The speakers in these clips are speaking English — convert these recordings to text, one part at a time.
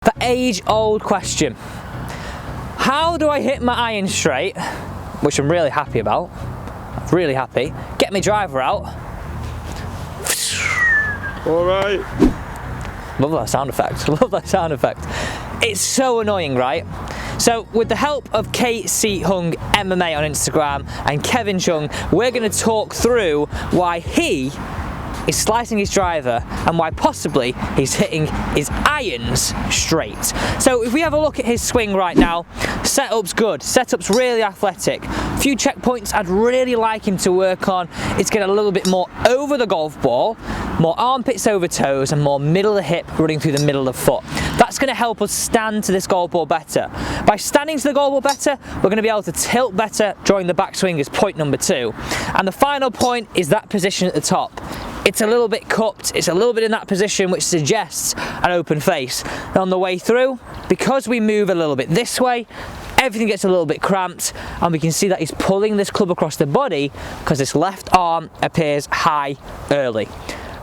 The age-old question. How do I hit my iron straight, which I'm really happy about, really happy, get my driver out. Alright. Love that sound effect, love that sound effect. It's so annoying, right? So with the help of KC Hung MMA on Instagram and Kevin Chung, we're going to talk through why he is slicing his driver and why possibly he's hitting his irons straight. So if we have a look at his swing right now, setup's good, setup's really athletic. A few checkpoints I'd really like him to work on. It's get a little bit more over the golf ball, more armpits over toes and more middle of the hip running through the middle of the foot. That's going to help us stand to this golf ball better. By standing to the golf ball better, we're going to be able to tilt better during the backswing is point number 2. And the final point is that position at the top. It's a little bit cupped, it's a little bit in that position which suggests an open face. And on the way through, because we move a little bit this way, everything gets a little bit cramped and we can see that he's pulling this club across the body because this left arm appears high early.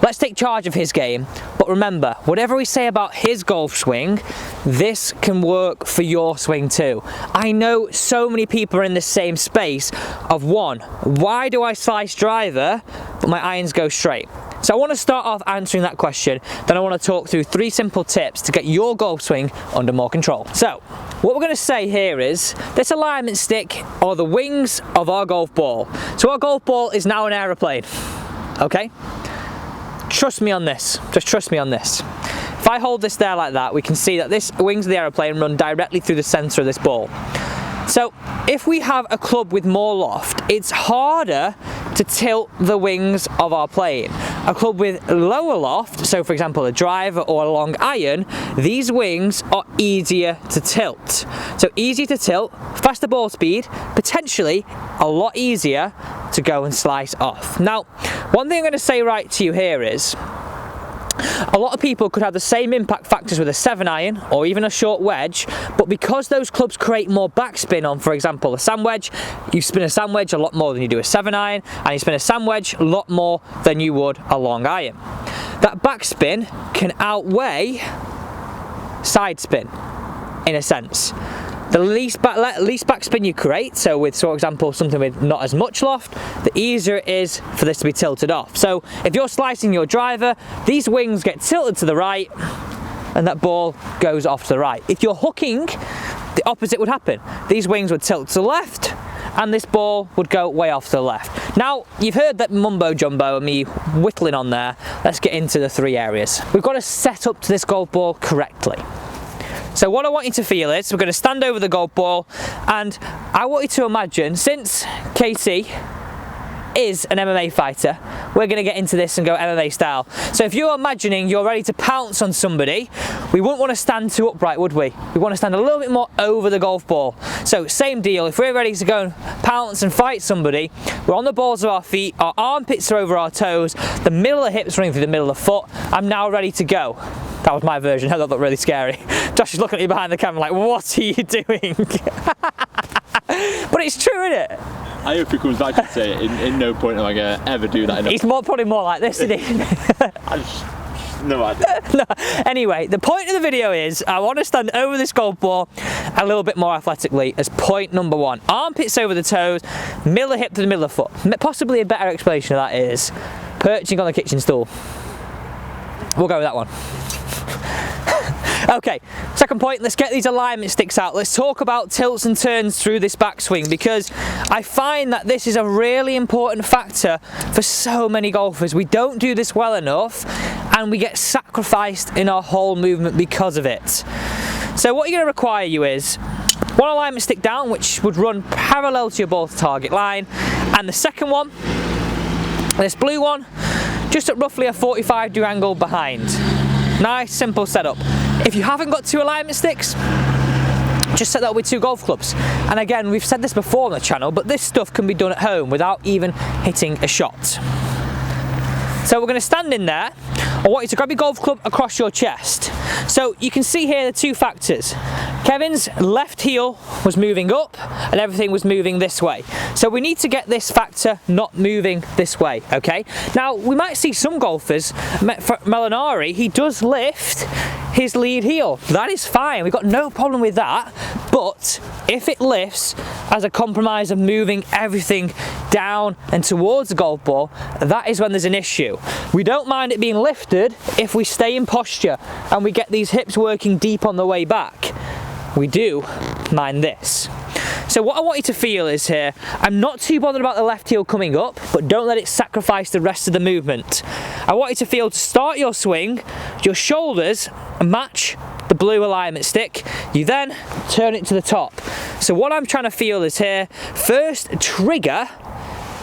Let's take charge of his game, but remember, whatever we say about his golf swing, this can work for your swing too. I know so many people are in the same space of one, why do I slice driver, but my irons go straight? So I want to start off answering that question, then I want to talk through 3 simple tips to get your golf swing under more control. So, what we're going to say here is, this alignment stick are the wings of our golf ball. So our golf ball is now an aeroplane, okay? Trust me on this, just trust me on this. If I hold this there like that, we can see that this wings of the aeroplane run directly through the center of this ball. So if we have a club with more loft, it's harder to tilt the wings of our plane. A club with lower loft, so for example a driver or a long iron, these wings are easier to tilt. So easier to tilt, faster ball speed, potentially a lot easier to go and slice off. Now, one thing I'm going to say right to you here is, a lot of people could have the same impact factors with a 7-iron or even a short wedge, but because those clubs create more backspin on, for example, a sand wedge, you spin a sand wedge a lot more than you do a 7-iron, and you spin a sand wedge a lot more than you would a long iron. That backspin can outweigh side spin, in a sense. The least backspin you create, so with, for example, something with not as much loft, the easier it is for this to be tilted off. So if you're slicing your driver, these wings get tilted to the right and that ball goes off to the right. If you're hooking, the opposite would happen. These wings would tilt to the left and this ball would go way off to the left. Now, you've heard that mumbo jumbo and me whittling on there. Let's get into the 3 areas. We've got to set up to this golf ball correctly. So what I want you to feel is, we're going to stand over the golf ball and I want you to imagine, since KC is an MMA fighter, we're going to get into this and go MMA style. So if you're imagining you're ready to pounce on somebody, we wouldn't want to stand too upright, would we? We want to stand a little bit more over the golf ball. So same deal, if we're ready to go and pounce and fight somebody, we're on the balls of our feet, our armpits are over our toes, the middle of the hips running through the middle of the foot. I'm now ready to go. That was my version. That looked really scary. Josh is looking at me behind the camera like, what are you doing? But it's true, isn't it? I hope he comes back and say it. In no point am I going to ever do that. He's probably more like this, isn't he? I just, no idea. No. Anyway, the point of the video is, I want to stand over this golf ball a little bit more athletically as point number 1. Armpits over the toes, middle of the hip to the middle of the foot. Possibly a better explanation of that is perching on the kitchen stool. We'll go with that one. Okay, second point, let's get these alignment sticks out. Let's talk about tilts and turns through this backswing, because I find that this is a really important factor for so many golfers. We don't do this well enough and we get sacrificed in our whole movement because of it. So what you're going to require you is 1 alignment stick down, which would run parallel to your ball to target line, and the second one, this blue one, just at roughly a 45-degree angle behind. Nice, simple setup. If you haven't got 2 alignment sticks, just set that up with 2 golf clubs. And again, we've said this before on the channel, but this stuff can be done at home without even hitting a shot. So we're going to stand in there. I want you to grab your golf club across your chest. So you can see here the 2 factors. Kevin's left heel was moving up and everything was moving this way. So we need to get this factor not moving this way, okay? Now, we might see some golfers, for Molinari, he does lift his lead heel. That is fine, we've got no problem with that. But if it lifts as a compromise of moving everything down and towards the golf ball, that is when there's an issue. We don't mind it being lifted if we stay in posture and we get these hips working deep on the way back. We do mind this. So what I want you to feel is here, I'm not too bothered about the left heel coming up, but don't let it sacrifice the rest of the movement. I want you to feel to start your swing, your shoulders match the blue alignment stick. You then turn it to the top. So what I'm trying to feel is here, first trigger,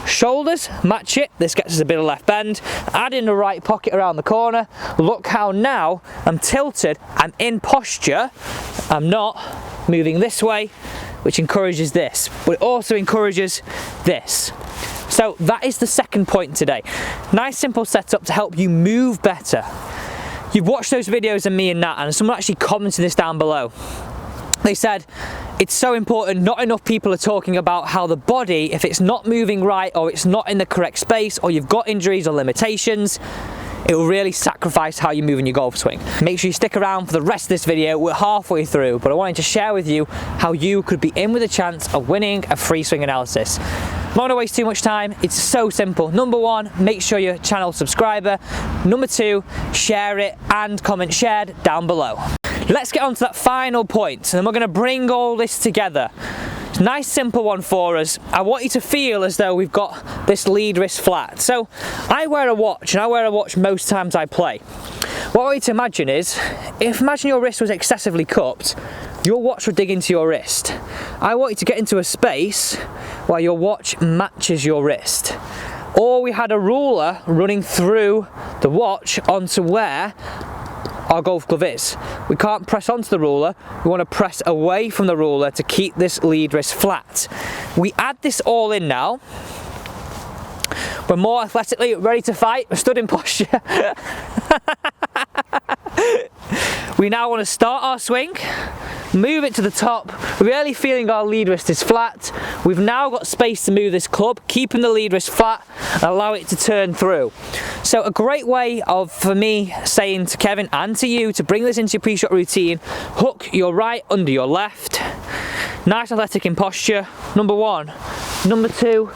shoulders match it. This gets us a bit of left bend. Add in the right pocket around the corner. Look how now I'm tilted, I'm in posture. I'm not moving this way, which encourages this, but it also encourages this. So that is the second point today. Nice simple setup to help you move better. You've watched those videos of me and Nat, and someone actually commented this down below. They said, it's so important, not enough people are talking about how the body, if it's not moving right or it's not in the correct space or you've got injuries or limitations, it will really sacrifice how you move in your golf swing. Make sure you stick around for the rest of this video. We're halfway through, but I wanted to share with you how you could be in with a chance of winning a free swing analysis. I'm not gonna waste too much time. It's so simple. Number one, make sure you're a channel subscriber. Number two, share it and comment shared down below. Let's get on to that final point, and then we're gonna bring all this together. Nice simple one for us. I want you to feel as though we've got this lead wrist flat. So I wear a watch, and I wear a watch most times I play. What I want you to imagine is, imagine your wrist was excessively cupped, your watch would dig into your wrist. I want you to get into a space where your watch matches your wrist. Or we had a ruler running through the watch onto where our golf glove is. We can't press onto the ruler, we want to press away from the ruler to keep this lead wrist flat. We add this all in now. We're more athletically ready to fight, we're stood in posture. We now want to start our swing, move it to the top, really feeling our lead wrist is flat. We've now got space to move this club, keeping the lead wrist flat and allow it to turn through. So a great way of, for me, saying to Kevin and to you to bring this into your pre-shot routine, hook your right under your left. Nice athletic in posture, number one. Number two,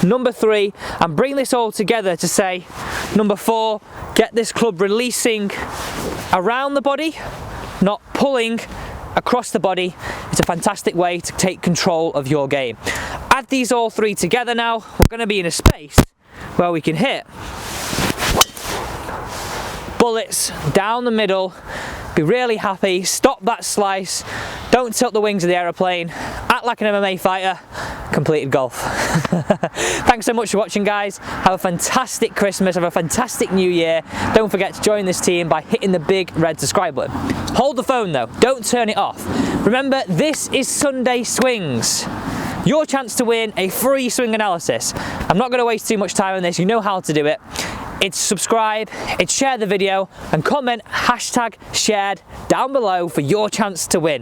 number three, and bring this all together to say, number four, get this club releasing around the body, not pulling across the body. It's a fantastic way to take control of your game. Add these all three together now, we're going to be in a space where we can hit bullets down the middle, be really happy, stop that slice, don't tilt the wings of the aeroplane, act like an MMA fighter, completed golf. Thanks so much for watching, guys. Have a fantastic Christmas, have a fantastic New Year. Don't forget to join this team by hitting the big red subscribe button. Hold the phone though, don't turn it off. Remember, this is Sunday Swings. Your chance to win a free swing analysis. I'm not going to waste too much time on this, you know how to do it. It's subscribe, it's share the video, and comment #shared down below for your chance to win.